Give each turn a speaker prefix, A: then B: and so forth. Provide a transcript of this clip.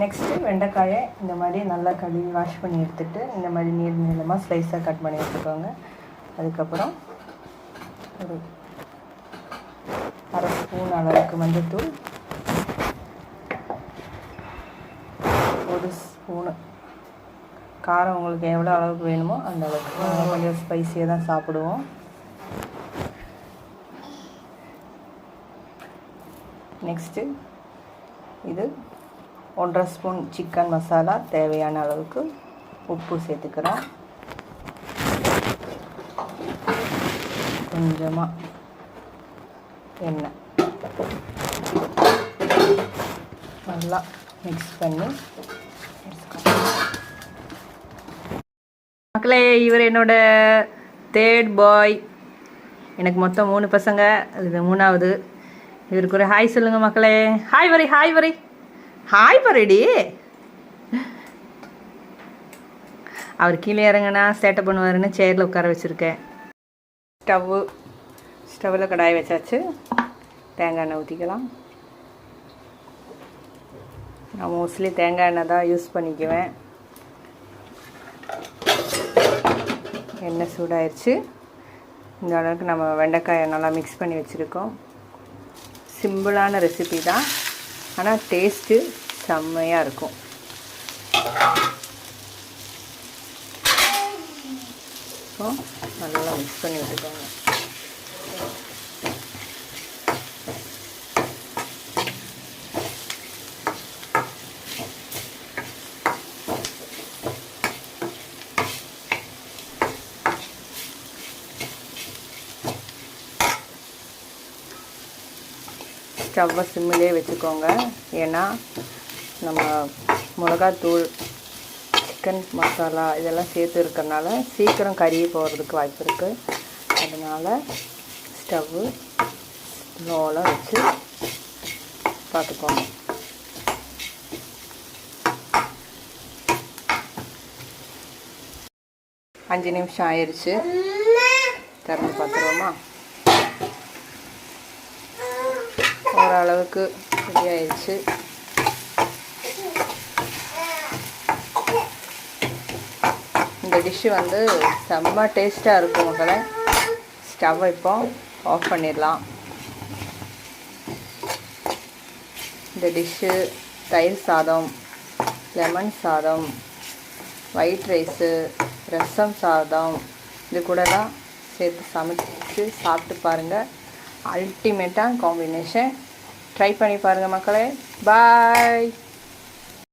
A: Next வெண்டைக்காயை இந்த மாதிரி நல்லா கழுவி வாஷ் பண்ணி எடுத்துகிட்டு இந்த மாதிரி நீளமாக ஸ்லைஸாக கட் பண்ணி எடுத்துக்கோங்க. அதுக்கப்புறம் ஒரு அரை ஸ்பூன் அளவுக்கு மஞ்சள்தூள், ஒரு ஸ்பூனு காரம் உங்களுக்கு எவ்வளோ அளவுக்கு வேணுமோ அந்த அளவுக்கு. நாங்கள் கொஞ்சம் ஸ்பைஸியாக தான் சாப்பிடுவோம். நெக்ஸ்ட்டு இது 1.5 ஸ்பூன் சிக்கன் மசாலா, தேவையான அளவுக்கு உப்பு சேர்த்துக்கிறோம். கொஞ்சமாக எண்ணெய் நல்லா மிக்ஸ் பண்ணி மக்களே, இவர் என்னோட 3rd பாய். எனக்கு மொத்தம் 3 பசங்க, இது 3வது. இவருக்கு ஒரு ஹாய் சொல்லுங்க மக்களே. ஹாய் வரி, ஹாய் வரி, ஹாய் வரிடி. அவர் கீழே இறங்கினா சேட்டை பண்ணுவாருன்னு சேரில் உட்கார வச்சுருக்கேன். ஸ்டவ்வில் கடாய் வச்சாச்சு. தேங்காய் எண்ணெய் ஊற்றிக்கலாம். நான் மோஸ்ட்லி தேங்காய் எண்ணெய் தான் யூஸ் பண்ணிக்குவேன். எண்ணெய் சூடாயிருச்சு. இந்த அளவுக்கு நம்ம வெண்டைக்காயை நல்லா மிக்ஸ் பண்ணி வச்சுருக்கோம். சிம்பிளான ரெசிபி தான், ஆனால் டேஸ்ட்டு செம்மையாக இருக்கும். ஸோ நல்லா மிக்ஸ் பண்ணி வச்சுக்கோங்க. ஸ்டவ்வை சிம்மிலே வச்சுக்கோங்க. ஏன்னா நம்ம மிளகாத்தூள், சிக்கன் மசாலா இதெல்லாம் சேர்த்து இருக்கிறதுனால சீக்கிரம் கறியை போகிறதுக்கு வாய்ப்பு இருக்குது. அதனால் ஸ்டவ்வு ஸ்லோவில் வச்சு பார்த்துக்கோங்க. அஞ்சு நிமிஷம் ஆயிடுச்சு. திறந்து பார்த்துருவோமா? ஓரளவுக்கு ரெடி ஆயிடுச்சு. இந்த டிஷ்ஷு வந்து செம்ம டேஸ்ட்டாக இருக்கும் மக்களை. ஸ்டவ்வை இப்போ ஆஃப் பண்ணிடலாம். இந்த டிஷ்ஷு தயிர் சாதம், லெமன் சாதம், ஒயிட் ரைஸு, ரசம் சாதம் இது கூடலாம் சேர்த்து சமைச்சு சாப்பிட்டு பாருங்கள். அல்டிமேட்டான காம்பினேஷன். ட்ரை பண்ணி பாருங்கள் மக்களே. பாய்.